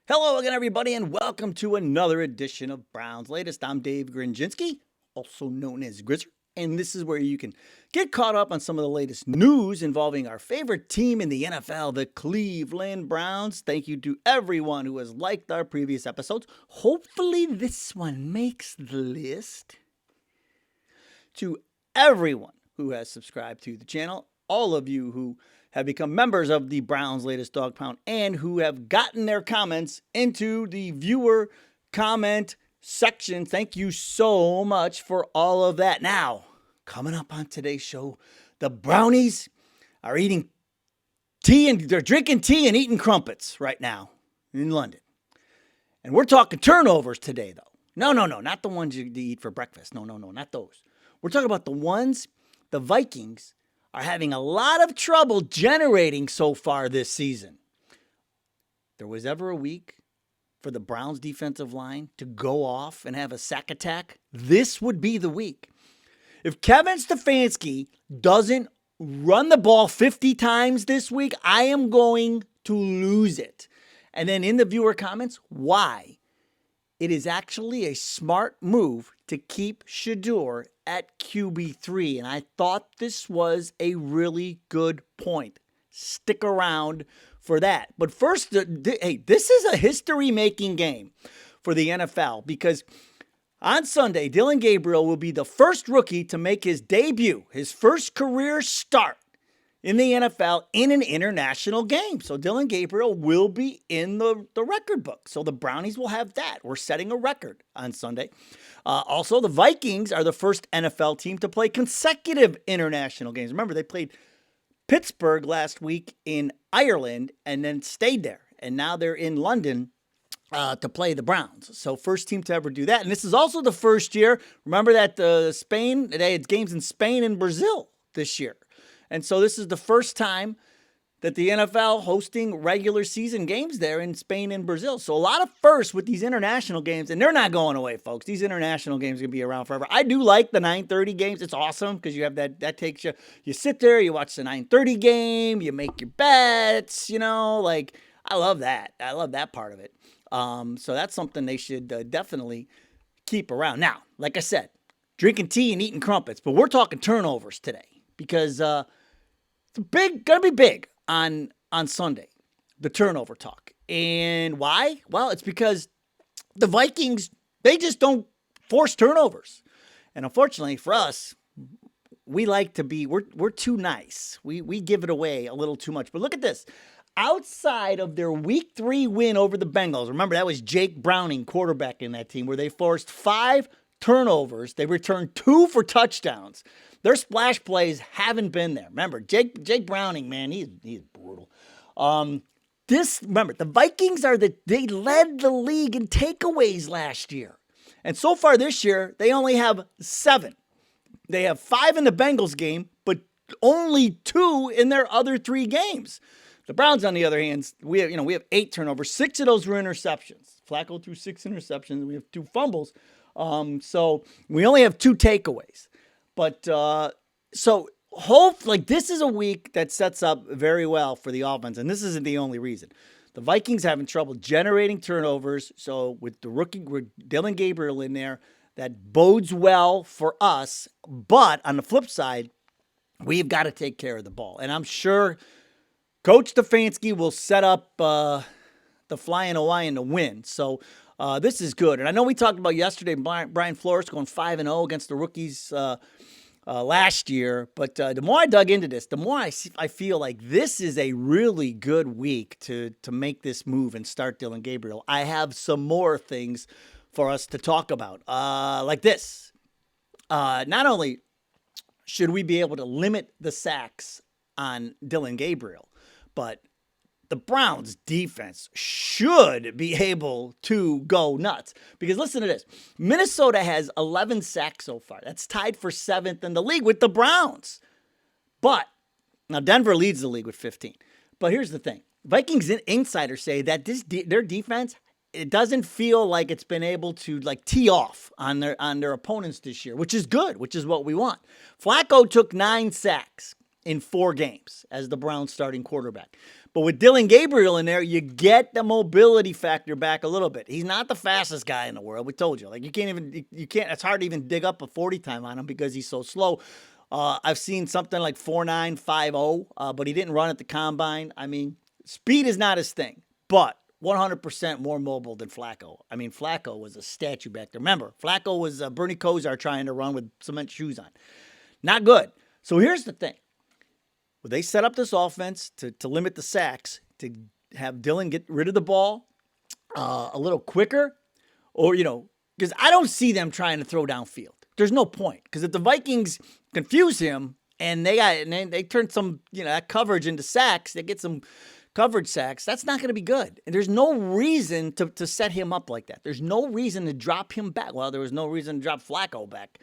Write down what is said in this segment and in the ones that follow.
Hello again, everybody, and welcome to another edition of Browns Latest. I'm Dave Grendzynski, also known as Grizzer, and this is where you can get caught up on some of the latest news involving our favorite team in the NFL, the Cleveland Browns. Thank you to everyone who has liked our previous episodes. Hopefully, this one makes the list. To everyone who has subscribed to the channel, all of you who have become members of the Browns Latest Dog Pound and who have gotten their comments into the viewer comment section. Thank you so much for all of that. Now, coming up on today's show, the Brownies are eating tea and they're drinking tea and eating crumpets right now in London. And we're talking turnovers today, though. No, not the ones you eat for breakfast. No, not those. We're talking about the ones the Vikings are having a lot of trouble generating so far this season. There was ever a week for the Browns defensive line to go off and have a sack attack, this would be the week. If Kevin Stefanski doesn't run the ball 50 times this week, I am going to lose it. And then in the viewer comments, why? It is actually a smart move to keep Shedeur at QB3. And I thought this was a really good point. Stick around for that. But first, this is a history-making game for the NFL because on Sunday, Dillon Gabriel will be the first rookie to make his debut, his first career start in the NFL in an international game. So Dillon Gabriel will be in the record book. So the Brownies will have that. We're setting a record on Sunday. Also, the Vikings are the first NFL team to play consecutive international games. Remember, they played Pittsburgh last week in Ireland and then stayed there. And now they're in London to play the Browns. So first team to ever do that. And this is also the first year. Remember that they had games in Spain and Brazil this year. And so this is the first time that the NFL hosting regular season games there in Spain and Brazil. So a lot of firsts with these international games, and they're not going away, folks. These international games are going to be around forever. I do like the 9:30 games. It's awesome because you have that takes you sit there, you watch the 9:30 game, you make your bets, I love that. I love that part of it. So that's something they should definitely keep around. Now, like I said, drinking tea and eating crumpets, but we're talking turnovers today because it's gonna be big on Sunday, the turnover talk. And why? Well, it's because the Vikings, they just don't force turnovers. And unfortunately for us, we like to be, we're too nice. We give it away a little too much. But look at this. Outside of their week 3 win over the Bengals, remember that was Jake Browning, quarterback in that team, where they forced 5 turnovers. They returned 2 for touchdowns. Their splash plays haven't been there. Remember, Jake Browning, man, he's brutal. Remember, the Vikings they led the league in takeaways last year. And so far this year, they only have 7. They have 5 in the Bengals game, but only 2 in their other 3 games. The Browns, on the other hand, we have 8 turnovers. 6 of those were interceptions. Flacco threw 6 interceptions. We have 2 fumbles. So we only have 2 takeaways. But so this is a week that sets up very well for the offense, and this isn't the only reason. The Vikings having trouble generating turnovers, so with Dillon Gabriel in there, that bodes well for us. But on the flip side, we've got to take care of the ball, and I'm sure Coach Stefanski will set up the Flying Hawaiian to win. So this is good. And I know we talked about yesterday, Brian Flores going 5-0 against the rookies last year. But the more I dug into this, the more I feel like this is a really good week to make this move and start Dillon Gabriel. I have some more things for us to talk about, like this. Not only should we be able to limit the sacks on Dillon Gabriel, but the Browns defense should be able to go nuts. Because listen to this. Minnesota has 11 sacks so far. That's tied for 7th in the league with the Browns. But now Denver leads the league with 15. But here's the thing. Vikings insiders say that their defense, it doesn't feel like it's been able to tee off on their opponents this year, which is good, which is what we want. Flacco took 9 sacks in 4 games as the Browns starting quarterback. But with Dillon Gabriel in there, you get the mobility factor back a little bit. He's not the fastest guy in the world. We told you. Like, you can't, it's hard to even dig up a 40 time on him because he's so slow. I've seen something like 4.950, but he didn't run at the combine. I mean, speed is not his thing, but 100% more mobile than Flacco. I mean, Flacco was a statue back there. Remember, Flacco was Bernie Kosar trying to run with cement shoes on. Not good. So here's the thing. Well, they set up this offense to limit the sacks, to have Dillon get rid of the ball a little quicker, or, because I don't see them trying to throw downfield. There's no point, because if the Vikings confuse him and they turn some, that coverage into sacks, they get some coverage sacks, that's not going to be good. And there's no reason to set him up like that. There's no reason to drop him back. Well, there was no reason to drop Flacco back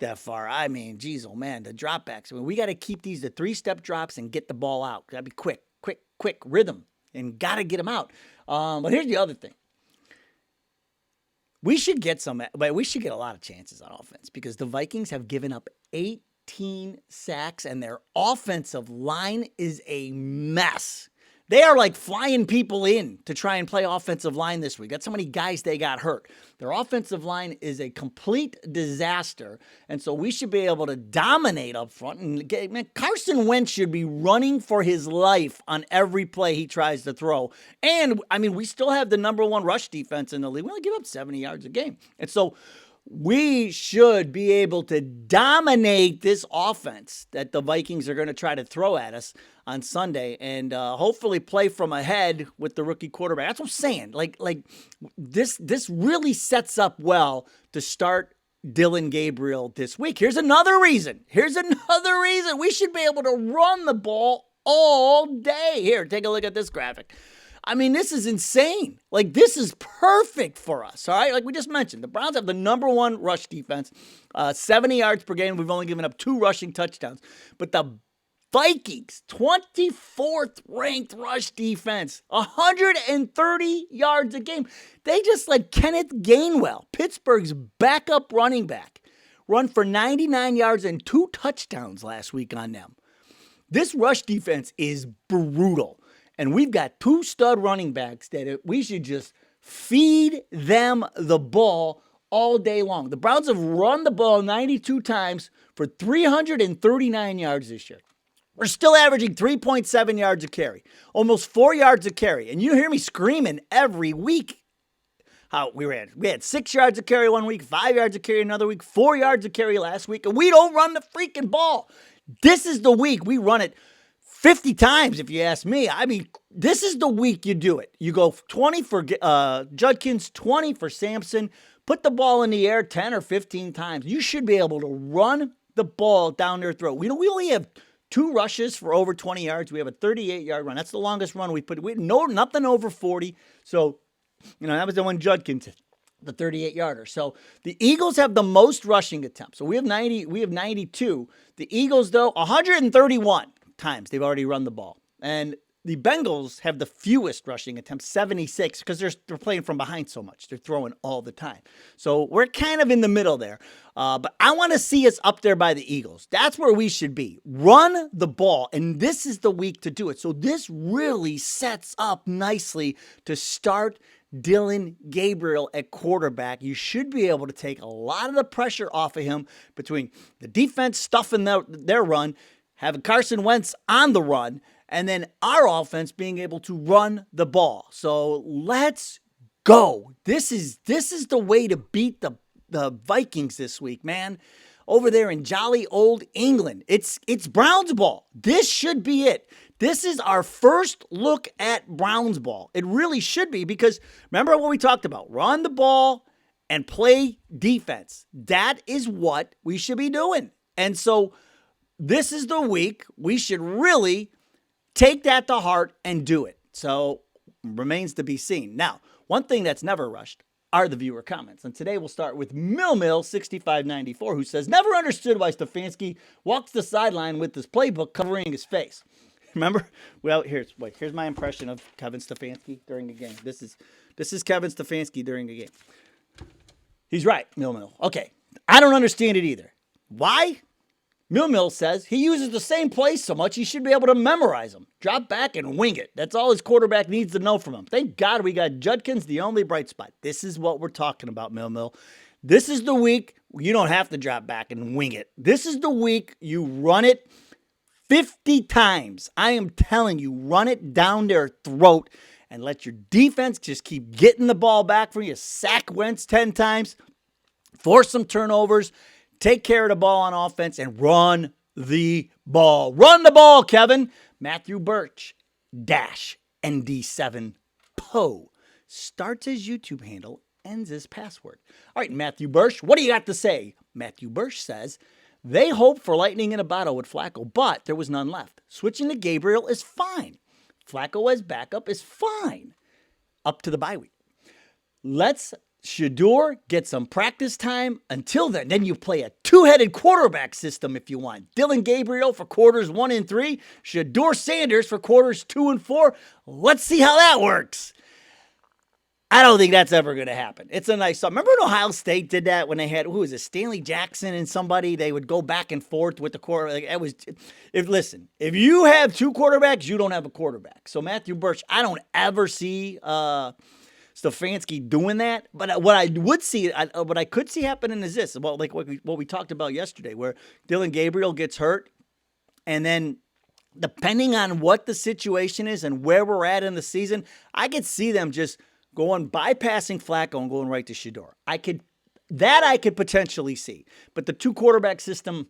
that far. I mean, geez, oh man, the dropbacks. I mean, we got to keep these the 3-step drops and get the ball out. Got to be quick rhythm, and got to get them out. But here's the other thing. We should get a lot of chances on offense, because the Vikings have given up 18 sacks and their offensive line is a mess. They are like flying people in to try and play offensive line this week. That's how many guys they got hurt. Their offensive line is a complete disaster. And so we should be able to dominate up front. And Carson Wentz should be running for his life on every play he tries to throw. And, I mean, we still have the number 1 rush defense in the league. We only give up 70 yards a game. And so we should be able to dominate this offense that the Vikings are going to try to throw at us on Sunday, and hopefully play from ahead with the rookie quarterback. That's what I'm saying. Like this really sets up well to start Dillon Gabriel this week. Here's another reason. We should be able to run the ball all day. Here, take a look at this graphic. I mean, this is insane. Like, this is perfect for us, all right? Like we just mentioned, the Browns have the number 1 rush defense, 70 yards per game. We've only given up 2 rushing touchdowns. But the Vikings, 24th ranked rush defense, 130 yards a game. They just let Kenneth Gainwell, Pittsburgh's backup running back, run for 99 yards and 2 touchdowns last week on them. This rush defense is brutal. And we've got 2 stud running backs that we should just feed them the ball all day long. The Browns have run the ball 92 times for 339 yards this year. We're still averaging 3.7 yards a carry, almost 4 yards a carry. And you hear me screaming every week how we had 6 yards a carry one week, 5 yards a carry another week, 4 yards a carry last week, and we don't run the freaking ball. This is the week we run it 50 times, if you ask me. I mean, this is the week you do it. You go 20 for Judkins, 20 for Sampson, put the ball in the air 10 or 15 times. You should be able to run the ball down their throat. We only have 2 rushes for over 20 yards. We have a 38-yard run. That's the longest run we put. Nothing over 40. So, that was the one Judkins hit, the 38-yarder. So the Eagles have the most rushing attempts. So we have 90. We have 92. The Eagles, though, 131 times they've already run the ball. And the Bengals have the fewest rushing attempts, 76, because they're playing from behind so much. They're throwing all the time. So we're kind of in the middle there. But I want to see us up there by the Eagles. That's where we should be. Run the ball, and this is the week to do it. So this really sets up nicely to start Dillon Gabriel at quarterback. You should be able to take a lot of the pressure off of him between the defense stuffing their run, having Carson Wentz on the run, and then our offense being able to run the ball. So let's go. This is the way to beat the Vikings this week, man. Over there in jolly old England. It's Browns ball. This should be it. This is our first look at Browns ball. It really should be, because remember what we talked about. Run the ball and play defense. That is what we should be doing. And so this is the week we should really take that to heart and do it. So remains to be seen. Now, one thing that's never rushed are the viewer comments. And today we'll start with Mill6594, who says, never understood why Stefanski walks the sideline with his playbook covering his face. Remember? Well, here's my impression of Kevin Stefanski during the game. This is Kevin Stefanski during the game. He's right, Mill. Okay. I don't understand it either. Why? Mill says he uses the same plays so much he should be able to memorize them. Drop back and wing it. That's all his quarterback needs to know from him. Thank God we got Judkins, the only bright spot. This is what we're talking about, Mill. This is the week you don't have to drop back and wing it. This is the week you run it 50 times. I am telling you, run it down their throat and let your defense just keep getting the ball back for you. Sack Wentz 10 times, force some turnovers, take care of the ball on offense, and run the ball. Run the ball, Kevin. Matthew Birch, -ND7 Poe. Starts his YouTube handle, ends his password. All right, Matthew Birch, what do you got to say? Matthew Birch says, they hope for lightning in a bottle with Flacco, but there was none left. Switching to Gabriel is fine. Flacco as backup is fine. Up to the bye week. Let's Shedeur get some practice time. Until then you play a two-headed quarterback system if you want. Dillon Gabriel for quarters 1 and 3. Shedeur Sanders for quarters 2 and 4. Let's see how that works. I don't think that's ever going to happen. It's a nice thought. Remember when Ohio State did that when they had, who was it, Stanley Jackson and somebody? They would go back and forth with the quarter. Like, it was, if you have two quarterbacks, you don't have a quarterback. So Matthew Birch, I don't ever see Stefanski doing that. But what I could see happening is this, about like what we talked about yesterday, where Dillon Gabriel gets hurt, and then depending on what the situation is and where we're at in the season, I could see them just bypassing Flacco and going right to Shedeur. I could potentially see. But the two quarterback system,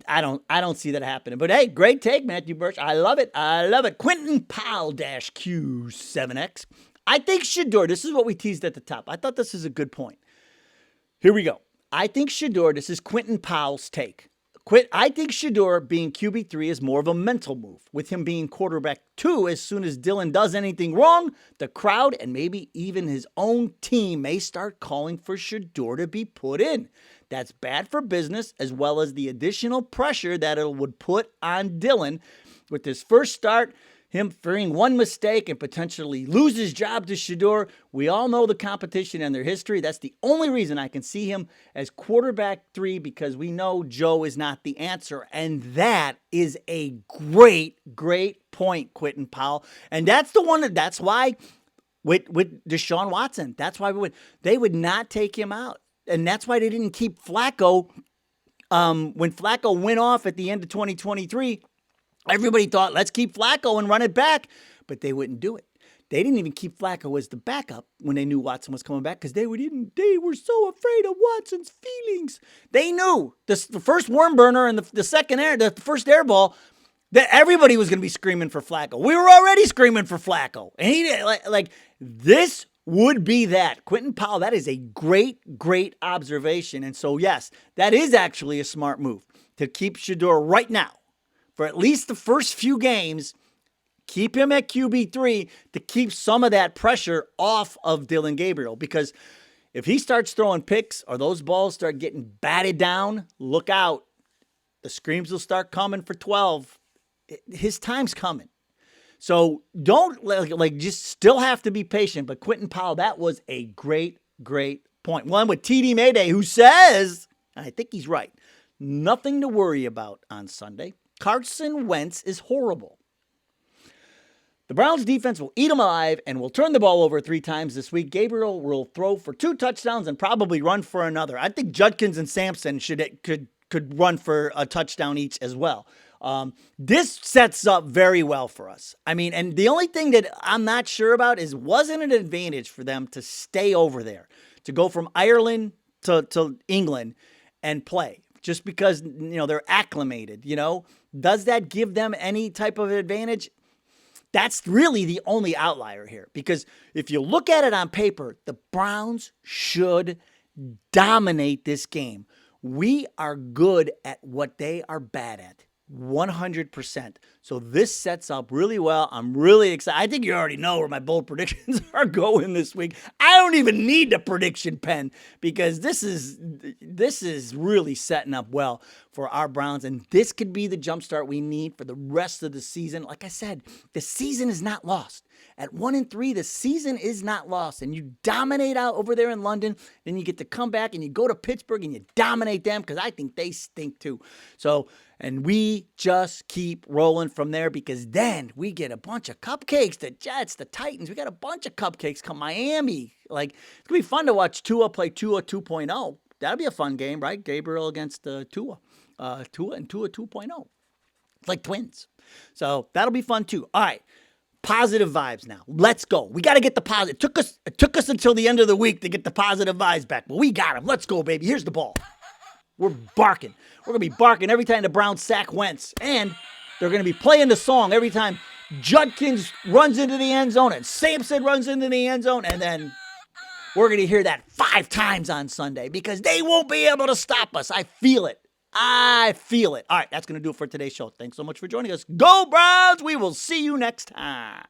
I don't see that happening. But hey, great take, Matthew Birch. I love it. Quentin Powell -Q7X. I think Shedeur, this is what we teased at the top. I thought this is a good point. Here we go. I think Shedeur, this is Quentin Powell's take. I think Shedeur being QB3 is more of a mental move, with him being quarterback 2. As soon as Dillon does anything wrong, the crowd and maybe even his own team may start calling for Shedeur to be put in. That's bad for business, as well as the additional pressure that it would put on Dillon with his first start, him fearing one mistake and potentially lose his job to Shedeur. We all know the competition and their history. That's the only reason I can see him as quarterback 3, because we know Joe is not the answer. And that is a great point, Quentin Powell. And that's why with Deshaun Watson, that's why they would not take him out. And that's why they didn't keep Flacco. When Flacco went off at the end of 2023, everybody thought, let's keep Flacco and run it back, but they wouldn't do it. They didn't even keep Flacco as the backup when they knew Watson was coming back, because they were so afraid of Watson's feelings. They knew the first worm burner and the first air ball, that everybody was going to be screaming for Flacco. We were already screaming for Flacco, and he like this would be that. Quentin Powell, that is a great observation. And so yes, that is actually a smart move to keep Shedeur right now. For at least the first few games, keep him at QB3 to keep some of that pressure off of Dillon Gabriel. Because if he starts throwing picks or those balls start getting batted down, look out. The screams will start coming for 12. His time's coming. So don't just still have to be patient. But Quentin Powell, that was a great point. One with TD Mayday, who says, and I think he's right, nothing to worry about on Sunday. Carson Wentz is horrible. The Browns defense will eat him alive and will turn the ball over 3 times this week. Gabriel will throw for 2 touchdowns and probably run for another. I think Judkins and Sampson could run for a touchdown each as well. This sets up very well for us. I mean, and the only thing that I'm not sure about is, wasn't it an advantage for them to stay over there, to go from Ireland to England and play? Just because, they're acclimated, Does that give them any type of advantage? That's really the only outlier here. Because if you look at it on paper, the Browns should dominate this game. We are good at what they are bad at. 100%. So this sets up really well. I'm really excited. I think you already know where my bold predictions are going this week. I don't even need a prediction pen because this is really setting up well for our Browns, and this could be the jumpstart we need for the rest of the season. Like I said, the season is not lost. At 1-3, the season is not lost, and you dominate out over there in London. Then you get to come back and you go to Pittsburgh and you dominate them because I think they stink too. So, and we just keep rolling from there because then we get a bunch of cupcakes. The Jets, the Titans, we got a bunch of cupcakes come Miami. Like, it's going to be fun to watch Tua play Tua 2.0. That'll be a fun game, right? Gabriel against Tua. Tua and Tua 2.0. It's like twins. So that'll be fun too. All right. Positive vibes now. Let's go. We got to get the positive. It took us until the end of the week to get the positive vibes back, but we got them. Let's go, baby. Here's the ball. We're barking. We're going to be barking every time the Browns sack Wentz, and they're going to be playing the song every time Judkins runs into the end zone and Sampson runs into the end zone, and then we're going to hear that 5 times on Sunday because they won't be able to stop us. I feel it. I feel it. All right, that's going to do it for today's show. Thanks so much for joining us. Go Browns! We will see you next time.